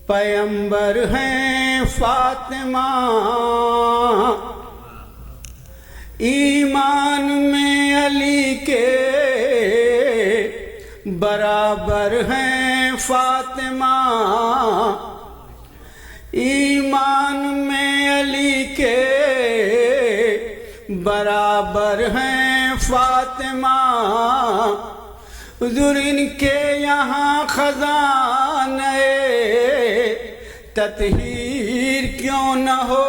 پیمبر ہیں فاطمہ، ایمان میں علی کے برابر ہیں فاطمہ، ایمان میں علی کے برابر ہیں فاطمہ، حضور ان کے یہاں خزانہ تطہیر کیوں نہ ہو،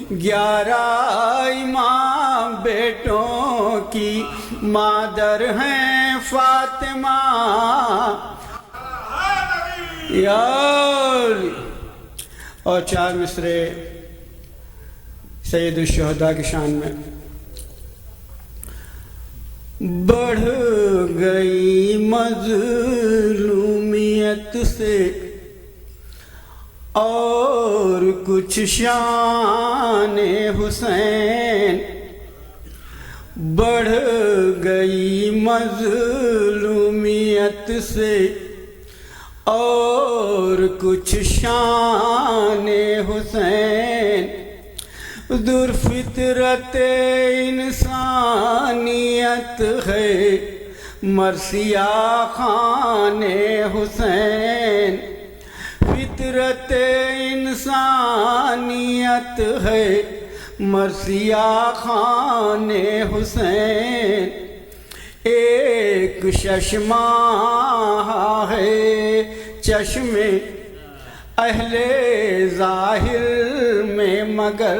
11 امام بیٹوں کی مادر ہیں فاطمہ۔ اور 4 مصرے سید الشہداء کی شان میں۔ بڑھ گئی مظلومیت سے اور کچھ شان حسین، بڑھ گئی مظلومیت سے اور کچھ شان حسین، در فطرت انسانیت ہے مرثیہ خان حسین، فطرت انسانیت ہے مرثیہ خان حسین، ایک چشمہ ہے چشم اہل ظاہر میں مگر،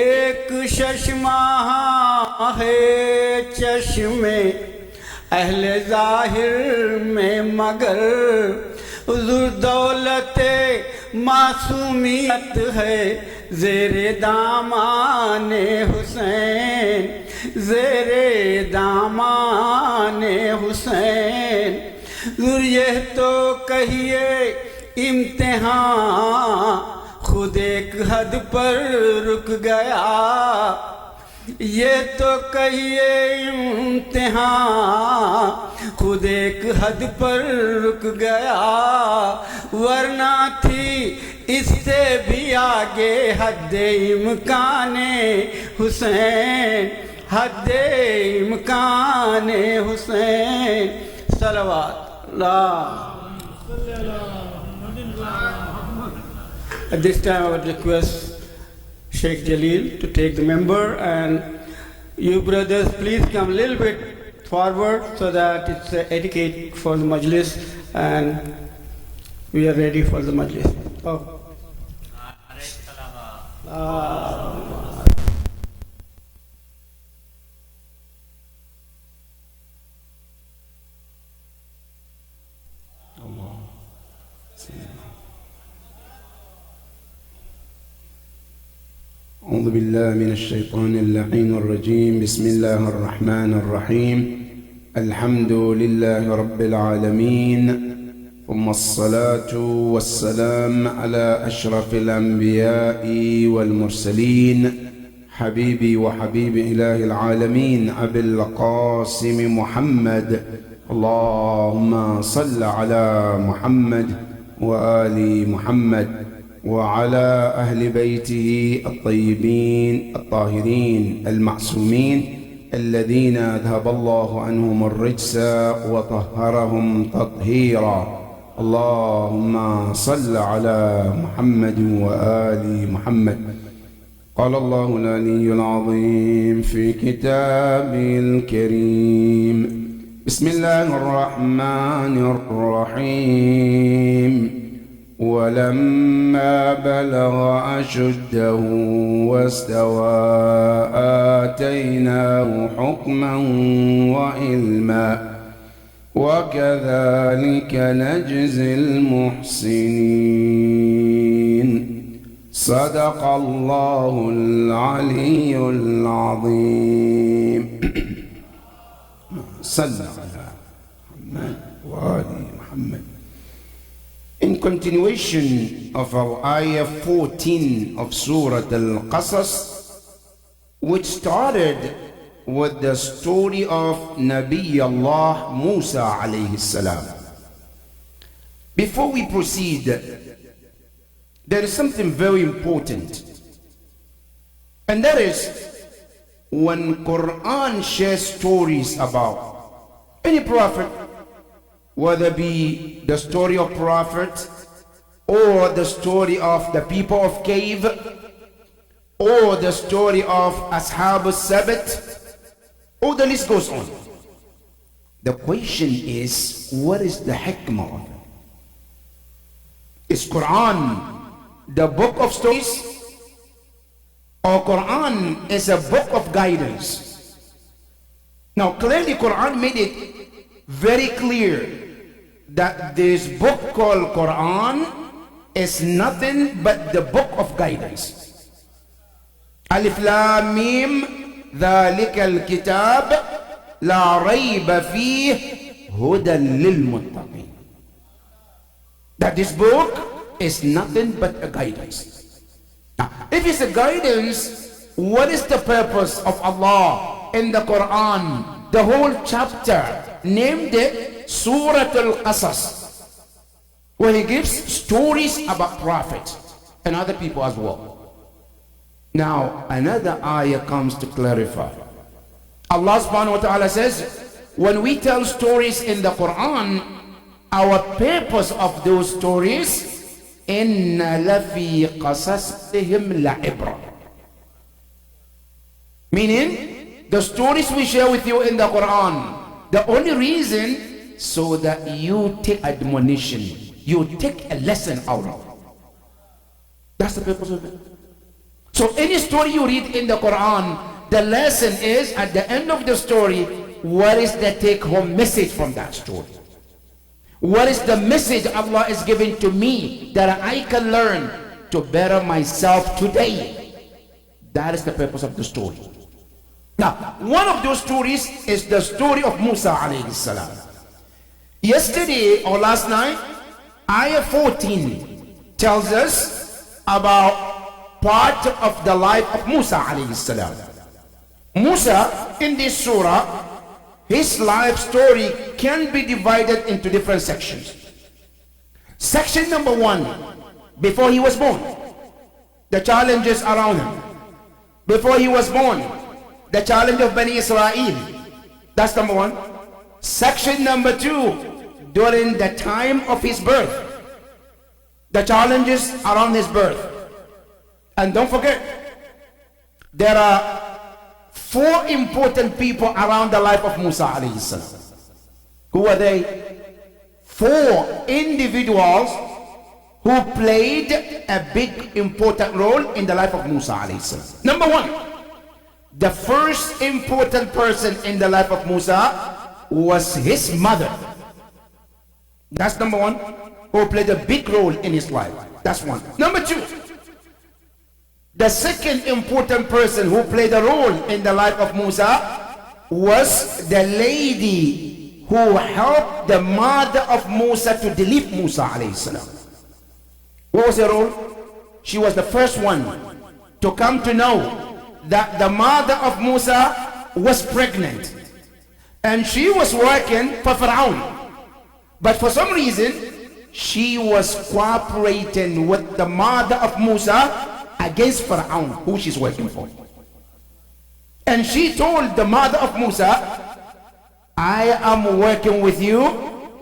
ایک چشمہ ہے چشم اہل ظاہر میں مگر، حضور دولت معصومیت ہے زیر دامان حسین، زیر دامان حسین، حضور یہ تو کہیے امتحان خود ایک حد پر رک گیا، یہ تو کہیے امتحان خود ایک حد پر رک گیا، ورنہ تھی اس سے بھی آگے حد امکان حسین، حد امکان حسین۔ صلوات اللہ۔ At this time I would request Sheikh Jalil to take the member, and you brothers please come a little bit forward so that it's etiquette for the majlis and we are ready for the majlis. Oh. أعوذ بالله من الشيطان اللعين الرجيم. بسم الله الرحمن الرحيم. الحمد لله رب العالمين، ثم الصلاة والسلام على أشرف الأنبياء والمرسلين، حبيبي وحبيب إله العالمين أبي القاسم محمد، اللهم صل على محمد وآل محمد وعلى أهل بيته الطيبين الطاهرين المعصومين الذين أذهب الله عنهم الرجس وطهرهم تطهيرا، اللهم صل على محمد وآل محمد. قال الله العلي العظيم في كتابه الكريم: بسم الله الرحمن الرحيم. ولما بلغ أشده واستوى آتيناه حكما وعلما وكذلك نجزي المحسنين. صدق الله العلي العظيم. صلى على محمد وآل محمد. In continuation of our ayah 14 of Surah Al-Qasas, which started with the story of Nabi Allah Musa alayhi salam. Before we proceed, there is something very important, and that is when Quran shares stories about any prophet, whether it be the story of prophet or the story of the people of cave or the story of Ashab al-Sabt, or the list goes on. The question is, what is the hikmah of it? Is Quran the book of stories, or Quran is a book of guidance? Now clearly Quran made it very clear that this book called Quran is nothing but the book of guidance. Alif Lam Mim Dhalika al-Kitab La Rayba Fih Hudan lil Muttaqin. That this book is nothing but a guidance. Now, if it's a guidance, what is the purpose of Allah in the Quran? The whole chapter named it Surah Al-Qasas, where He gives stories about prophets and other people as well. Now, another ayah comes to clarify. Allah subhanahu wa ta'ala says, when we tell stories in the Quran, our purpose of those stories, inna lafi qasasihim la'ibra. Meaning, the stories we share with you in the Quran, the only reason so that you take admonition, you take a lesson out of it. That's the purpose of it. So any story you read in the Quran, the lesson is at the end of the story, what is the take-home message from that story? What is the message Allah is giving to me that I can learn to better myself today? That is the purpose of the story. Now, one of those stories is the story of Musa alayhi salam. Yesterday or last night, ayah 14 tells us about part of the life of Musa alayhi salam. Musa, in this surah, his life story can be divided into different sections. Section number 1, before he was born, the challenges around him. Before he was born, the challenge of Bani Israel. That's number 1. Section number 2, during the time of his birth, the challenges around his birth. And don't forget, there are 4 important people around the life of Musa alayhi salam. Who are they? 4 individuals who played a big important role in the life of Musa alayhi salam. Number 1, the first important person in the life of Musa was his mother. That's number 1, who played a big role in his life. That's 1. Number 2, the second important person who played a role in the life of Musa was the lady who helped the mother of Musa to deliver Musa alayhi salam. What was her role? She was the first one to come to know that the mother of Musa was pregnant, and she was working for Pharaoh. But for some reason, she was cooperating with the mother of Musa against Pharaoh, who she's working for. And she told the mother of Musa, I am working with you,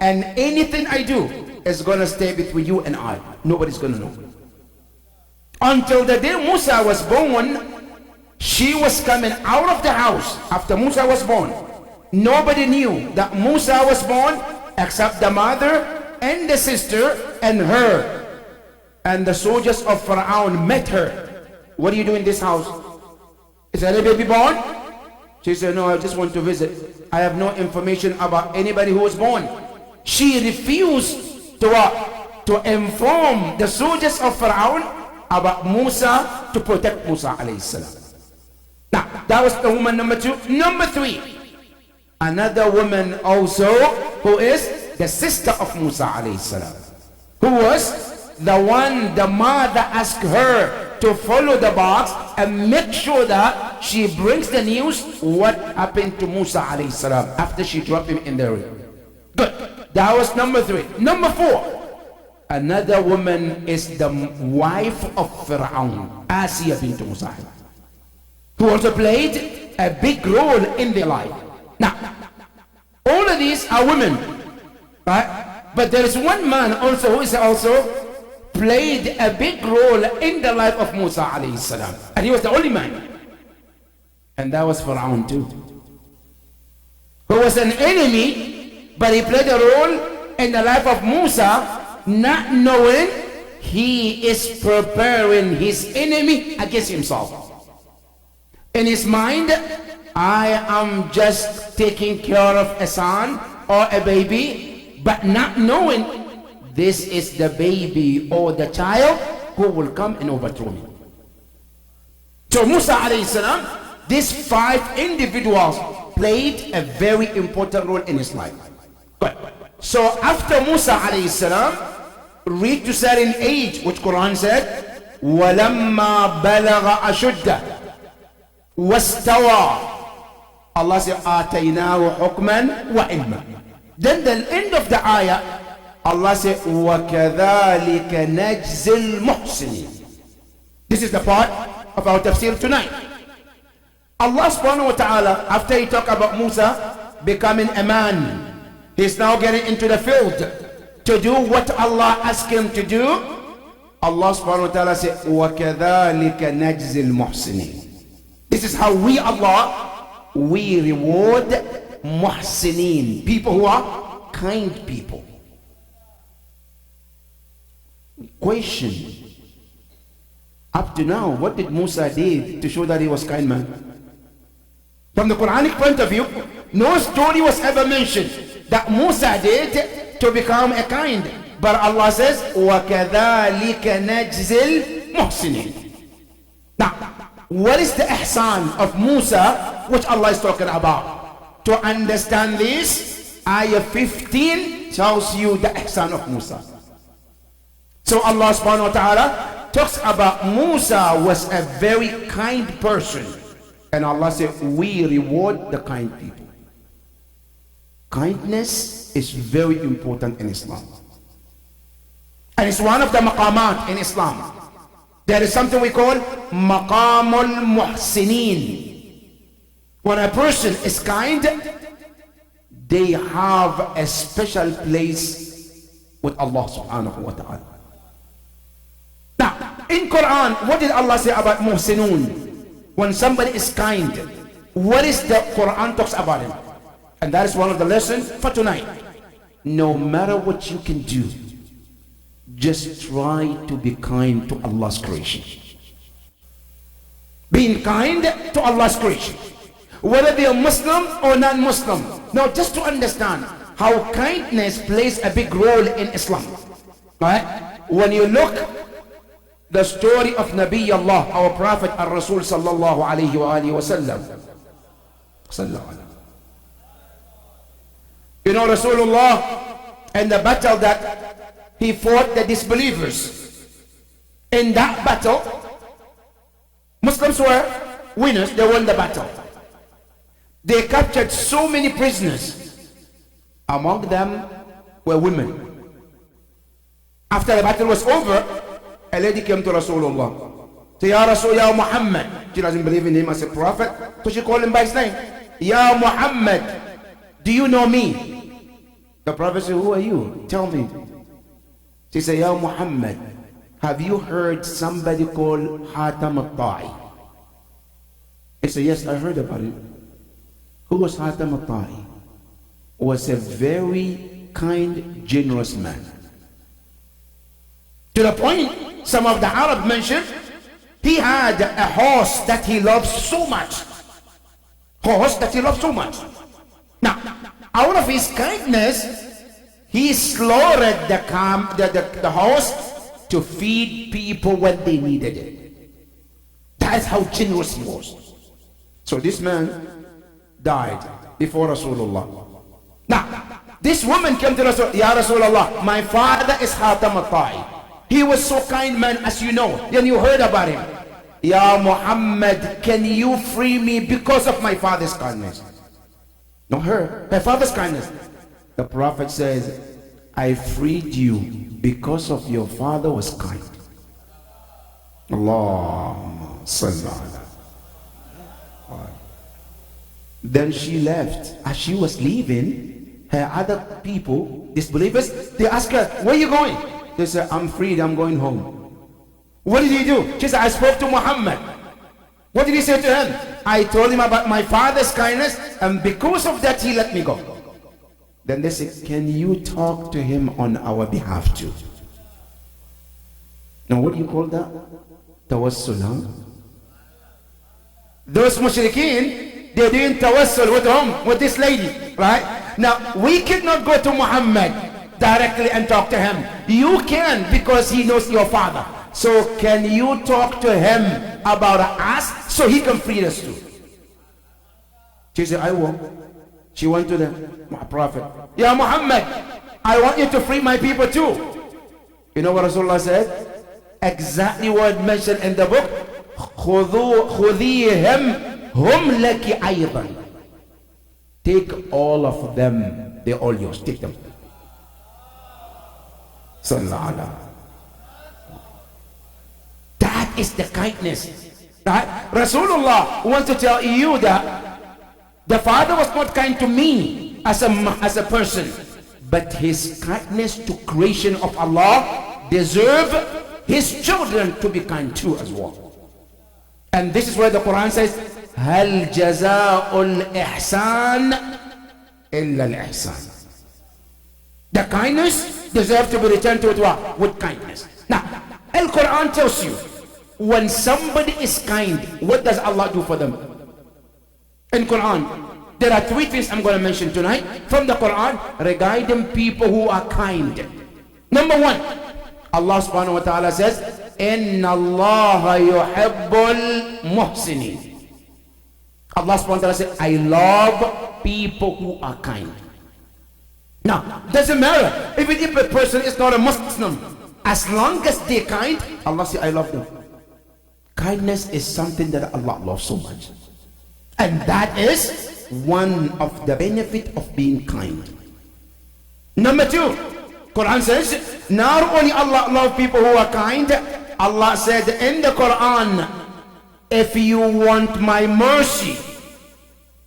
and anything I do is going to stay between you and I. Nobody's going to know. Until the day Musa was born, she was coming out of the house after Musa was born. Nobody knew that Musa was born except the mother and the sister and her. And the soldiers of Pharaoh met her. What do you do in this house? Is any baby born? She said, no, I just want to visit. I have no information about anybody who was born. She refused to inform the soldiers of Pharaoh about Musa, to protect Musa alayhi salam. Now, that was the woman number 2. Number 3, another woman also, who is the sister of Musa alayhi salam, who was the one the mother asked her to follow the box and make sure that she brings the news what happened to Musa alayhi salam after she dropped him in the river. Good. That was number 3. Number 4, Another woman is the wife of Fir'aun, Asiya bint Musahib, who also played a big role in their life. Now, all of these are women, right? But there is one man also who is also played a big role in the life of Musa alayhi salam, and he was the only man, and that was Fir'aun too, who was an enemy, but he played a role in the life of Musa, not knowing he is preparing his enemy against himself. In his mind, I am just taking care of a son or a baby, but not knowing this is the baby or the child who will come and overthrow me. So Musa alayhi salam, these 5 individuals played a very important role in his life. Good. So after Musa alayhi salam reached to certain age, which Quran said, وَلَمَّا بَلَغَ أَشُدَّهُ وَاسْتَوَى, Allah said, آتَيْنَاهُ حُكْمًا وَعِلْمًا. Then the end of the ayah, Allah said, وَكَذَلِكَ نَجْزِي الْمُحْسِنِينَ. This is the part of our tafsir tonight. Allah subhanahu wa ta'ala, after he talked about Musa becoming a man, he's now getting into the field to do what Allah asked him to do. Allah subhanahu wa ta'ala said, وَكَذَلِكَ نَجْزِي الْمُحْسِنِينَ. This is how we, Allah, we reward muhsinin, people who are kind people. Question: up to now, what did Musa did to show that he was kind man? From the Quranic point of view, no story was ever mentioned that Musa did to become a kind. But Allah says, وَكَذَلِكَ نَجْزِي الْمُحْسِنِينَ. Now, what is the ihsan of Musa which Allah is talking about? To understand this, ayah 15 tells you the ihsan of Musa. So Allah subhanahu wa ta'ala talks about Musa was a very kind person. And Allah said, we reward the kind people. Kindness is very important in Islam. And it's one of the maqamat in Islam. There is something we call maqamul muhsinin. When a person is kind, they have a special place with Allah subhanahu wa ta'ala. Now, in Quran, what did Allah say about muhsinun? When somebody is kind, what is the Quran talks about him? And that is one of the lessons for tonight. No matter what you can do, just try to be kind to Allah's creation. Being kind to Allah's creation, whether they are Muslim or non-Muslim. Now, just to understand how kindness plays a big role in Islam, right? When you look the story of Nabi Allah, our Prophet Ar-Rasul sallallahu alayhi wa alihi wa sallam. You know Rasulullah and the battle that he fought the disbelievers. In that battle, Muslims were winners, they won the battle. They captured so many prisoners. Among them were women. After the battle was over, a lady came to Rasulullah. Said, Ya Rasul, Ya Muhammad. She doesn't believe in him as a prophet, so she called him by his name. Ya Muhammad, do you know me? The prophet said, who are you? Tell me. She said, Ya Muhammad, have you heard somebody called Hatam al-Ta'i? He said, yes, I heard about it. Who was Hatam al-Ta'i? Was a very kind, generous man. To the point, some of the Arab mentioned, he had a horse that he loved so much. Horse that he loved so much. Now, out of his kindness, he slaughtered the horse to feed people when they needed it. That's how generous he was. So this man died before Rasulullah. Now, this woman came to Rasul, Ya Rasulullah, my father is Hatam al-Ta'i. He was so kind man, as you know, and you heard about him. Ya Muhammad, can you free me because of my father's kindness? Not her father's kindness. The Prophet says, I freed you because of your father was kind. Allahumma salli ala. Then she left. As she was leaving, her other people, disbelievers, they asked her, where are you going? They said, I'm freed, I'm going home. What did he do? She said, I spoke to Muhammad. What did he say to him? I told him about my father's kindness, and because of that he let me go. Then they said, can you talk to him on our behalf too? Now what do you call that? Tawassul, huh? Those mushrikeen, they're doing tawassul with whom? With this lady, right? Now we cannot go to Muhammad directly and talk to him. You can, because he knows your father. So can you talk to him about us so he can free us too? She said, I will. She went to the Prophet. Ya Muhammad, I want you to free my people too. You know what Rasulullah said? Exactly what mentioned in the book. خذيهم هم لك أيضا. Take all of them. They're all yours. Take them. Sallallahu alaihi. That is the kindness. Right? Rasulullah wants to tell you that the father was not kind to me as a person, but his kindness to creation of Allah deserve his children to be kind too as well. And this is where the Quran says, هل جزاء الإحسان إلا الإحسان. The kindness deserves to be returned to it what? With kindness. Now, Al-Quran tells you, when somebody is kind, what does Allah do for them? In Quran, there are three things I'm going to mention tonight from the Quran regarding people who are kind. Number one, Allah subhanahu wa ta'ala says, Inna Allah yuhibbul muhsinin. Allah subhanahu wa ta'ala says, I love people who are kind. Now, doesn't matter even if a person is not a Muslim, as long as they're kind, Allah says, I love them. Kindness is something that Allah loves so much. And that is one of the benefits of being kind. Number two, Quran says, not only Allah loves people who are kind, Allah said in the Quran, if you want my mercy,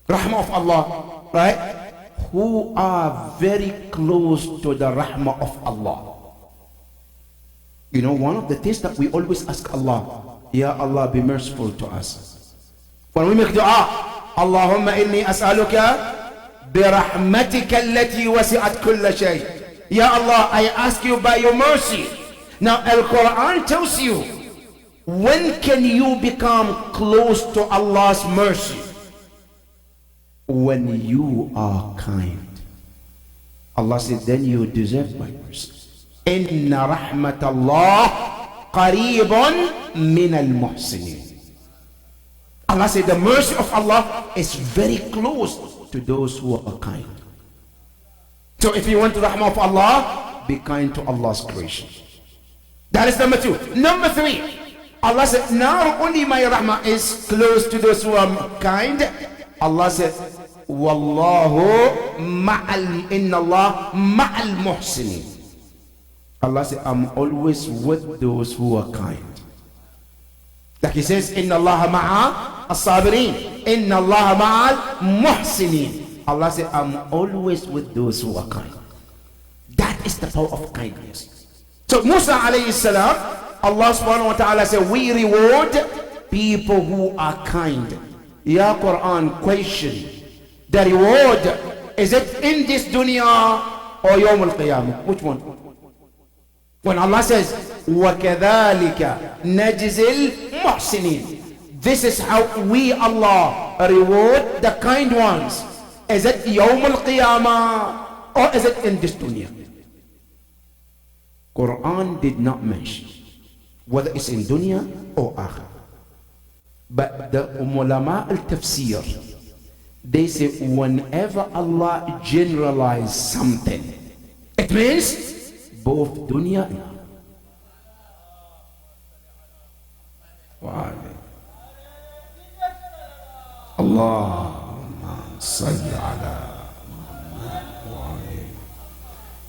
rahmah of Allah, right? Who are very close to the rahmah of Allah. You know, one of the things that we always ask Allah, Ya Allah, be merciful to us. When we make dua, Allahumma inni as'aluka bi rahmatika allati wasi'at kulla shay. Ya Allah, I ask you by your mercy. Now Al-Quran tells you, when can you become close to Allah's mercy? When you are kind. Allah said, then you deserve my mercy. Inna rahmatallah qareebun min al-muhsinin. Allah said the mercy of Allah is very close to those who are kind. So if you want the rahmah of Allah, be kind to Allah's creation. That is number two. Number three, Allah said not only my rahmah is close to those who are kind, Allah said Wallahu ma'al inna Allah ma'al muhsinin. Allah said I'm always with those who are kind. Like he says, Inna Allah ma'a as-sabirin, Inna Allah ma'al muhsinin. Allah said, I'm always with those who are kind. That is the power of kindness. So Musa alayhi salam, Allah subhanahu wa ta'ala said, we reward people who are kind. Ya Quran, question. The reward, is it in this dunya or Yawm al-Qiyamah? Which one? When Allah says, وَكَذَلِكَ نَجْزِي الْمُحْسِنِينَ. This is how we, Allah, reward the kind ones. Is it Yawm al-Qiyamah or is it in this dunya? Quran did not mention whether it's in dunya or akhirah. But the ulama al-tafsir, they say whenever Allah generalizes something, it means both dunya and akhirah. Allahumma salli ala.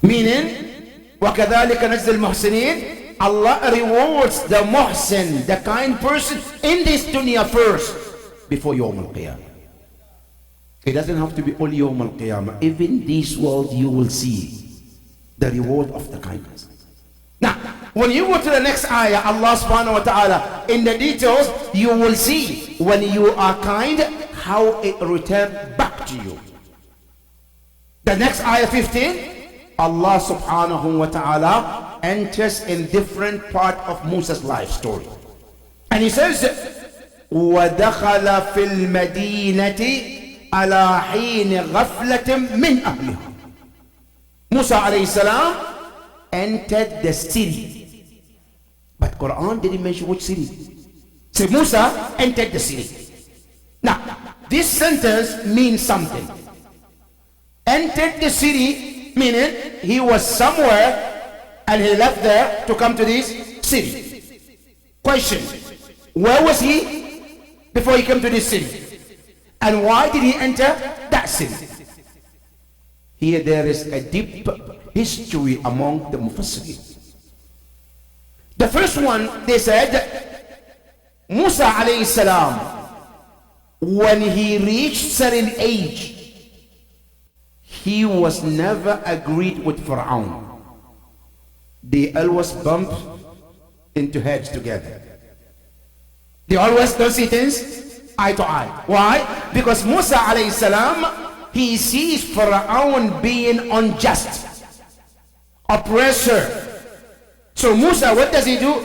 Meaning, وَكَذَلِكَ نَجْزِي الْمُحْسِنِينَ. Allah rewards the muhsin, the kind person, in this dunya first, before Yawm al-Qiyamah. It doesn't have to be only Yawm al-Qiyamah. Even this world you will see the reward of the kindness. Now, when you go to the next ayah, Allah subhanahu wa ta'ala, in the details, you will see when you are kind, how it returns back to you. The next ayah 15, Allah subhanahu wa ta'ala enters in different part of Musa's life story. And he says, وَدَخَلَ فِي الْمَدِينَةِ عَلَى حِينِ غَفْلَةٍ مِّنْ أَهْلِهَا. Musa alayhi salam entered the city. But Quran didn't mention which city. So Musa entered the city. Now, this sentence means something. Entered the city, meaning he was somewhere and he left there to come to this city. Question, where was he before he came to this city? And why did he enter that city? Here there is a deep history among the Mufassirin. The first one, they said, Musa alayhi salam, when he reached certain age, he was never agreed with Pharaoh. They always bump into heads together. They always don't see things eye to eye. Why? Because Musa alayhi salam, he sees Pharaoh being unjust, oppressor. So Musa, what does he do?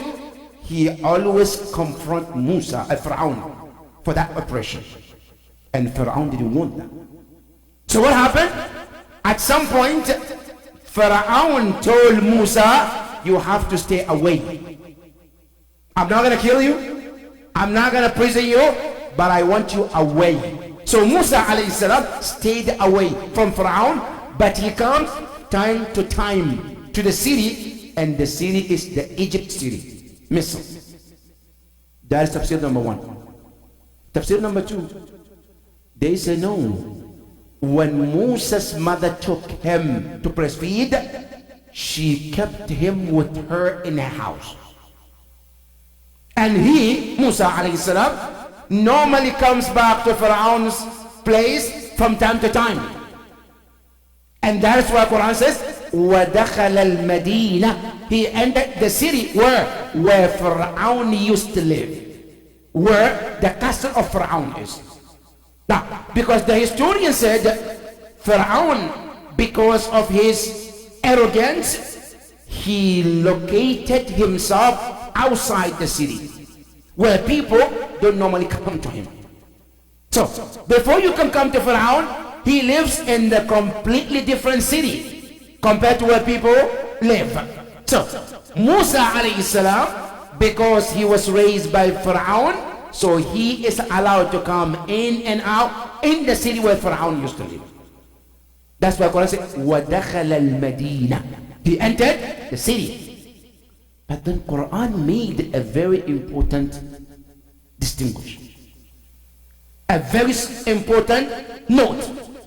He always confront Musa, Pharaoh, for that oppression. And Pharaoh didn't want that. So what happened? At some point, Pharaoh told Musa, you have to stay away. I'm not going to kill you. I'm not going to prison you, but I want you away. So Musa alayhi salam stayed away from Pharaoh, but he comes time to time to the city, and the city is the Egypt city, Misr. That is tafsir number one. Tafsir number two, they say no. When Musa's mother took him to breastfeed, she kept him with her in her house. And he, Musa alayhi salam, normally comes back to Pharaoh's place from time to time. And that's why Quran says, وَدَخَلَ الْمَدِينَةِ. He entered the city where Pharaoh used to live, where the castle of Pharaoh is. Now, because the historian said Pharaoh, because of his arrogance, he located himself outside the city, where people don't normally come to him. So, before you can come to Pharaoh, he lives in a completely different city compared to where people live. So, Musa alayhi salam, because he was raised by Pharaoh, so he is allowed to come in and out in the city where Pharaoh used to live. That's why Quran says, وَدَخَلَ الْمَدِينَةِ. He entered the city. But then Quran made a very important distinction. A very important note.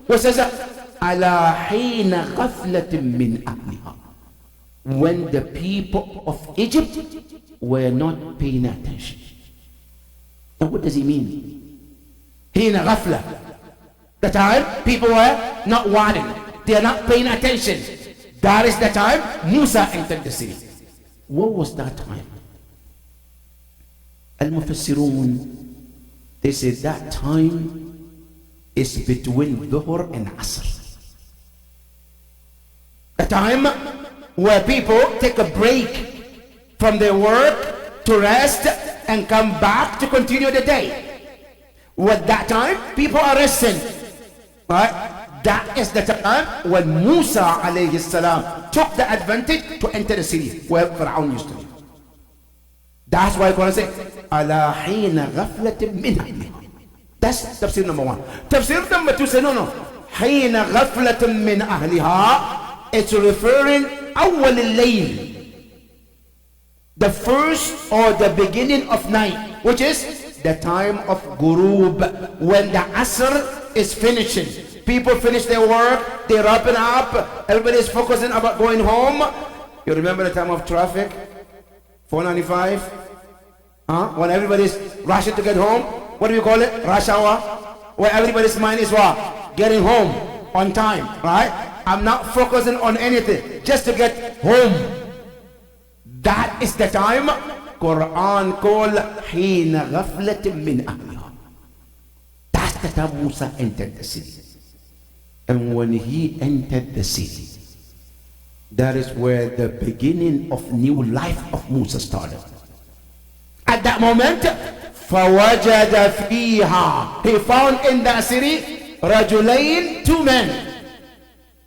What says that? عَلَى حِينَ غَفْلَةٍ مِّنْ أَهْلِهَا. When the people of Egypt were not paying attention. Now what does he mean? Hina ghafla. The time people were not wanting. They are not paying attention. That is the time Musa entered the city. What was that time? Al-Mufassirun, they say that time is between Dhuhr and Asr. A time where people take a break from their work to rest and come back to continue the day. With that time, people are resting. Right? That is the time when Musa alayhi salam took the advantage to enter the city where Pharaoh used to live. That's why Quran says, "Ala hina ghaflatin min ahliha." That's tafsir number one. Tafsir number two says, no. Hina ghaflatin min ahliha. It's referring awwal al-layl, the first or the beginning of night, which is the time of Ghurub, when the Asr is finishing. People finish their work, they're wrapping up, everybody is focusing about going home. You remember the time of traffic? 495? When everybody's rushing to get home? What do we call it? Rush hour? Where everybody's mind is what? Getting home on time, right? I'm not focusing on anything, just to get home. That is the time Quran called حين غفلة من أهلها. That's the time Musa entered the city. And when he entered the city, that is where the beginning of new life of Musa started. At that moment, فوجد فيها, he found in that city رجلين, two men.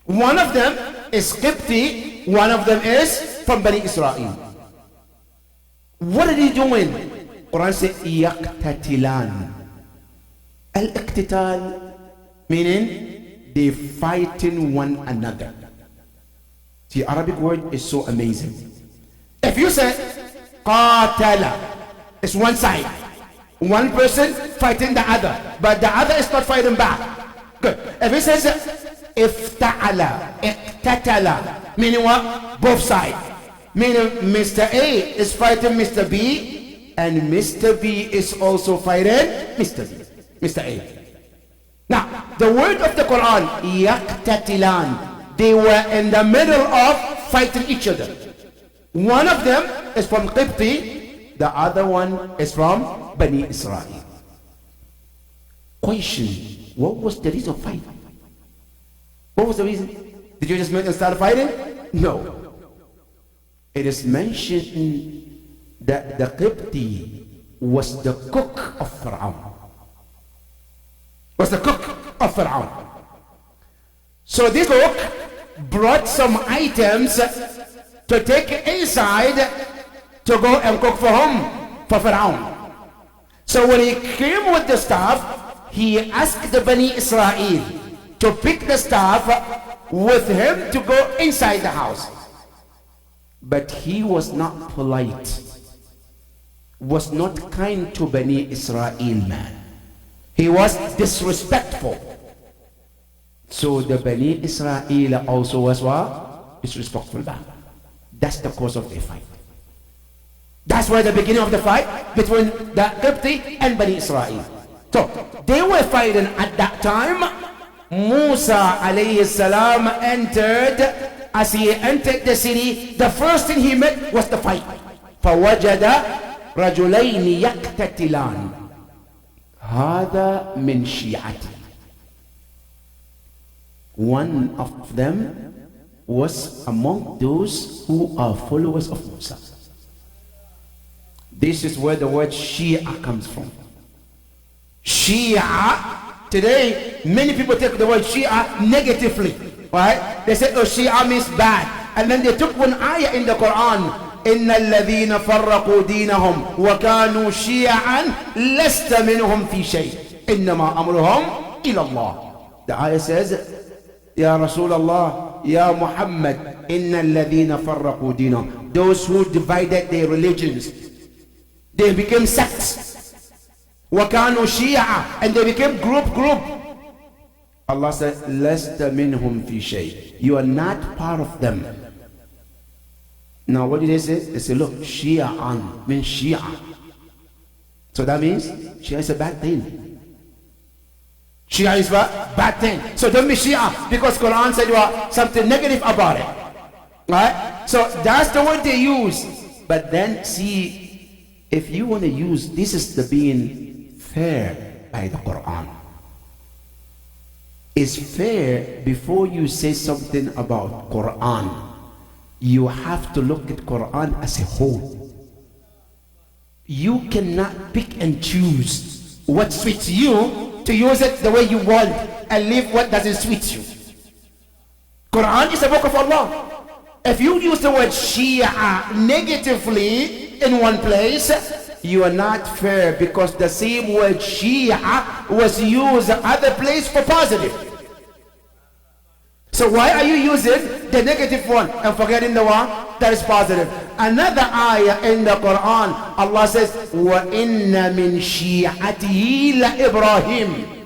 One of them is Qibti, one of them is from Bani Israel. What are they doing? Quran says يقتتلان. Al-iqtital meaning they fighting one another. The Arabic word is so amazing. If you say qatala, it's one side, one person fighting the other, but the other is not fighting back. Good. If it says ifta'ala, iqtatala, meaning what? Both sides. Meaning Mr. A is fighting Mr. B, and Mr. B is also fighting Mr. A. Now, the word of the Quran, yaqtatilan, they were in the middle of fighting each other. One of them is from Qibti, the other one is from Bani Israel. Question, what was the reason of fight? What was the reason? Did you just make them start fighting? No. It is mentioned that the Qibti was the cook of Pharaoh. Was the cook of Pharaoh. So this cook brought some items to take inside to go and cook for him, for Pharaoh. So when he came with the staff, he asked the Bani Israel to pick the staff with him to go inside the house. But he was not polite, was not kind to Bani Israel, man. He was disrespectful. So the Bani Israel also was what? Disrespectful back. That's the cause of their fight. That's where the beginning of the fight between the Qibti and Bani Israel. So they were fighting at that time. Musa alayhi salam entered. As he entered the city, the first thing he met was the fight. فوجد رجلين يقتتلان هذا من شيعته. One of them was among those who are followers of Musa. This is where the word Shia comes from. Shia, today many people take the word Shia negatively, right? They say, oh, Shia means bad. And then they took one ayah in the Quran, إن الذين فرقوا دينهم وكانوا شيعا لست منهم في شيء إنما أمرهم إلى الله. The ayah says, يا رسول الله يا محمد إن الذين فرقوا دينهم, those who divided their religions, they became sects. وكانوا شيعا, and they became group. Allah said, لست منهم في شيء, you are not part of them. Now what did they say? They say, look, Shia'an means Shia. So that means Shia is a bad thing. Shia is what? Bad thing. So don't be Shia, because Quran said you are something negative about it. Right? So that's the word they use. But then see, if you want to use, this is the being fair by the Quran. It's fair before you say something about Quran. You have to look at Quran as a whole. You cannot pick and choose what suits you to use it the way you want and leave what doesn't suit you. Quran is a book of Allah. If you use the word Shia negatively in one place, you are not fair, because the same word Shia was used other place for positive. So why are you using the negative one and forgetting the one that is positive? Another ayah in the Quran, Allah says, وَإِنَّ مِن شِيعَتِهِ لَإِبْرَاهِيمَ.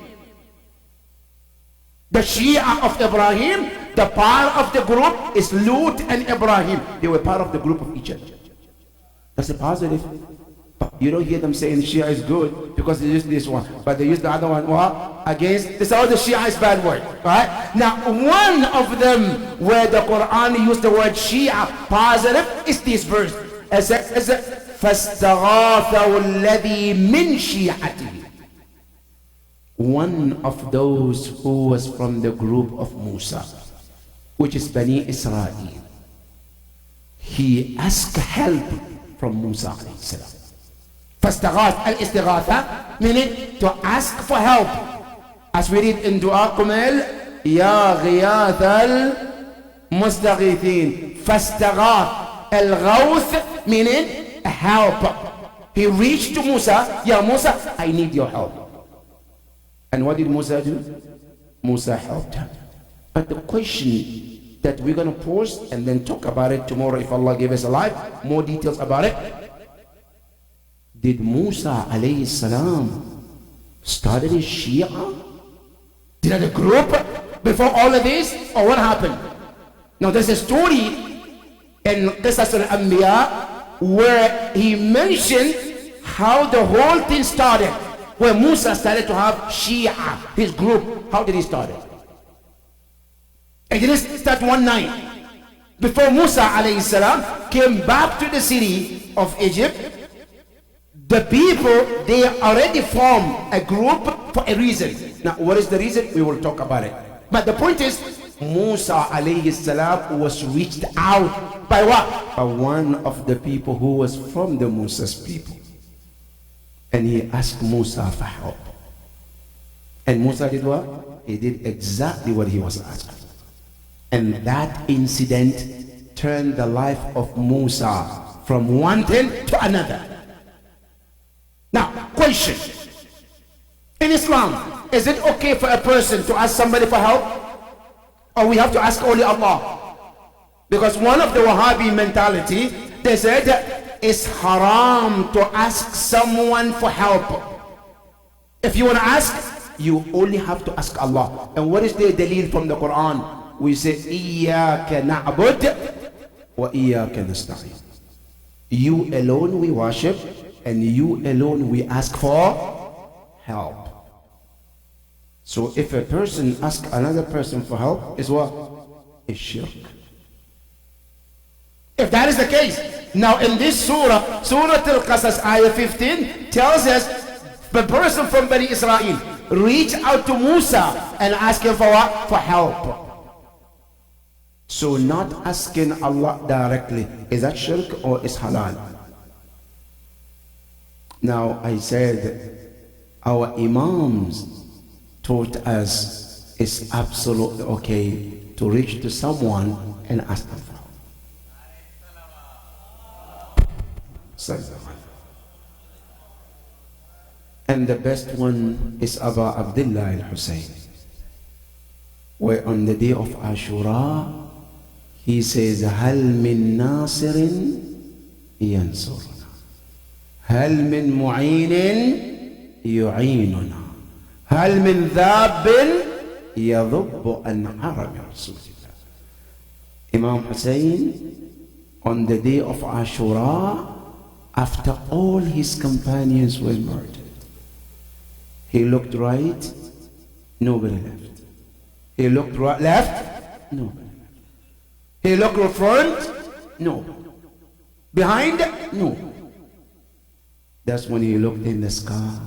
The Shia of Ibrahim the part of the group is Lut and Ibrahim. They were part of the group of Egypt. That's a positive. But you don't hear them saying Shia is good because they use this one, but they use the other one against. This all the Shia is bad word. Right? Now, one of them where the Quran used the word Shia positive is this verse. It says, فَاسْتَغَاثَهُ الَّذِي مِنْ شِيعَتِهِ. One of those who was from the group of Musa, which is Bani Israel, he asked help from Musa alayhi salam. فاستغاث الاستغاثة meaning to ask for help, as we read in Dua Kumail, يا Ghias المستغيثين. فاستغاث الغوث meaning help. He reached to Musa, Ya Musa, I need your help. And what did Musa do? Musa helped him. But the question that we're going to pose and then talk about it tomorrow if Allah gives us a life, more details about it. Did Musa alayhi salam started a Shia? Did it a group before all of this? Or what happened? Now there's a story in Qisas al-Anbiya where he mentioned how the whole thing started. Where Musa started to have Shia, his group. How did he start it? It didn't start one night. Before Musa alayhi salam came back to the city of Egypt, the people, they already formed a group for a reason. Now, what is the reason? We will talk about it. But the point is, Musa alayhi salam was reached out by what? By one of the people who was from the Musa's people. And he asked Musa for help. And Musa did what? He did exactly what he was asked. And that incident turned the life of Musa from one thing to another. Now, question. In Islam, is it okay for a person to ask somebody for help? Or we have to ask only Allah? Because one of the Wahhabi mentality, they said it's haram to ask someone for help. If you want to ask, you only have to ask Allah. And what is the dalil from the Quran? We say, إِيَّاكَ نَعْبُدْ وَإِيَّاكَ نَسْتَعِينُ. You alone we worship, and you alone we ask for help. So if a person asks another person for help, is what? Is shirk. If that is the case, now in this surah, Surah Al-Qasas, ayah 15, tells us the person from Bani Israel reached out to Musa and asked him for what? For help. So not asking Allah directly, is that shirk or is halal? Now I said, our imams taught us it's absolutely okay to reach to someone and ask them for help. And the best one is Abu Abdullah al-Hussein, where on the day of Ashura he says, هل من ناصر ينصرنا هل من معين يعيننا هل من ذاب يذب عن حرم رسول الله. Imam Hussein on the day of Ashura, after all his companions were murdered, he looked right, nobody left. He looked right, left, nobody left. He looked in front, no. Behind, no. That's when he looked in the sky.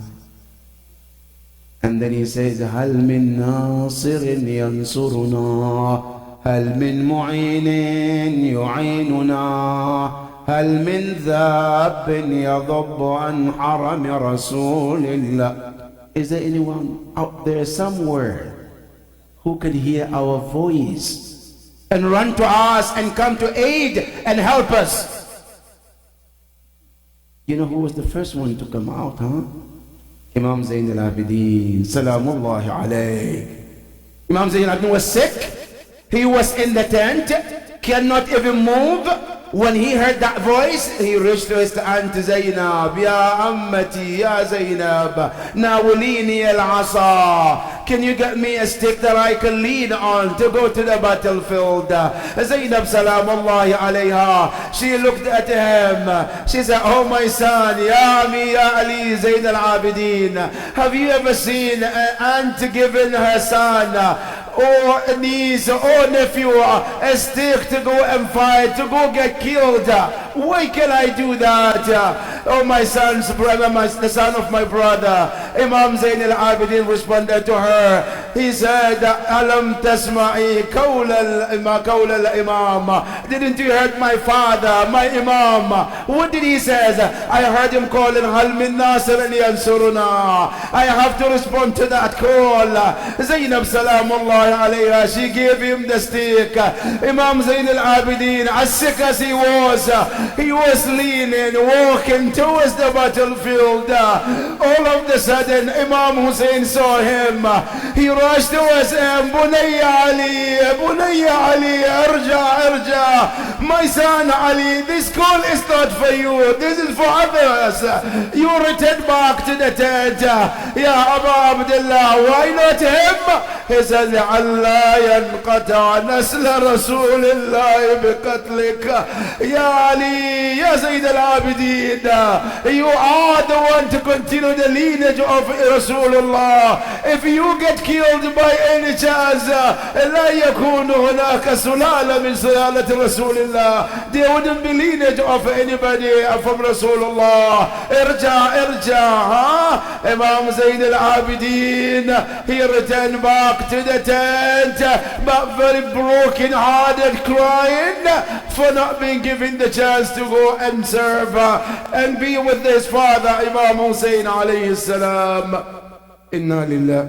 And then he says, هل من ناصر ينصرنا هل من معين يعيننا هل من ذاب يضب عن حرم رسول الله. Is there anyone out there somewhere who can hear our voice and run to us and come to aid and help us? You know who was the first one to come out, huh? Imam Zayn al-Abidin, Salamullahi alayh. Imam Zayn al-Abidin was sick. He was in the tent, cannot even move. When he heard that voice, he reached to his aunt Zainab. Ya ammati, ya Zainab, nawulini al-asa. Can you get me a stick that I can lean on to go to the battlefield? Zainab salamullahi alayha, she looked at him. She said, oh my son, ya Ami, ya Ali, Zayn al-Abidin, have you ever seen an aunt giving her son or niece or nephew a stick to go and fight, to go get killed? Why can I do that? Oh my son's brother, the son of my brother. Imam Zayn al-Abidin responded to her. He said, Alam tasma'i qawl al-imam. Didn't you hear my father, my imam? What did he say? I heard him calling Hal min Nasir yansuruna. I have to respond to that call. Zainab salamullah alayha, she gave him the stick. Imam Zayn al-Abidin, as sick as he was leaning, walking towards the battlefield. All of a sudden, Imam Hussein saw him. He rushed towards him. Bunayya Ali, irja. My son Ali, this call is not for you. This is for others. You return back to the tent. Ya Abu Abdullah, why not him? He says, Allah yanqata nasla Rasulillah biqatlika. Ya Ali, Ya Zayd al-Abidin, you are the one to continue the lineage of Rasulullah. If you get killed by any chance, لا يكون هناك سلالة من سلالة رسول الله. There wouldn't be lineage of anybody from Rasulullah. Irja. Imam Zayn al-Abidin, he returned back to the tent, but very broken hearted, crying for not being given the chance to go and serve and be with his father Imam Hussein alayhi salam. Inna lillah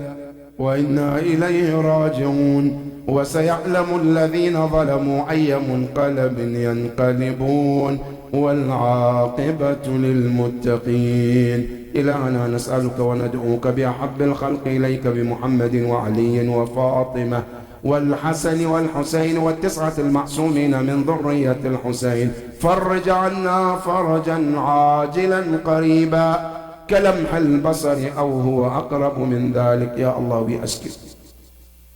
wa inna ilayhi raji'un. وسيعلم الذين ظلموا أي منقلب ينقلبون والعاقبة للمتقين. إلهنا نسألك وندعوك بأحب الخلق إليك بمحمد وعلي وفاطمة والحسن والحسين والتسعة المعصومين من ذرية الحسين. Fridge عنا فرجا عاجلا قريبا كلمح البصر أو هو أقرب من ذلك. يا الله, we ask you,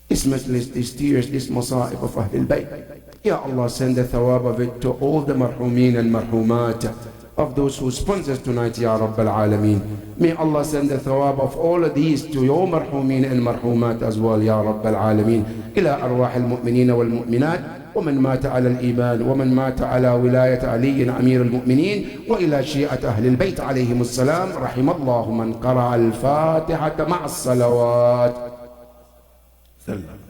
this majlis, these tears, this masa'ib of Ahlul Bayt, Ya Allah, send the thawab of it to all the marhumin and marhumat of those who sponsors tonight, Ya Rabbal Alameen. May Allah send the thawab of all of these to your marhumin and marhumat as well, Ya Rabbal Alameen. إلى أرواح المؤمنين والمؤمنات ومن مات على الإيمان ومن مات على ولاية علي أمير المؤمنين وإلى شيعة أهل البيت عليهم السلام. رحم الله من قرأ الفاتحة مع الصلوات. سلام.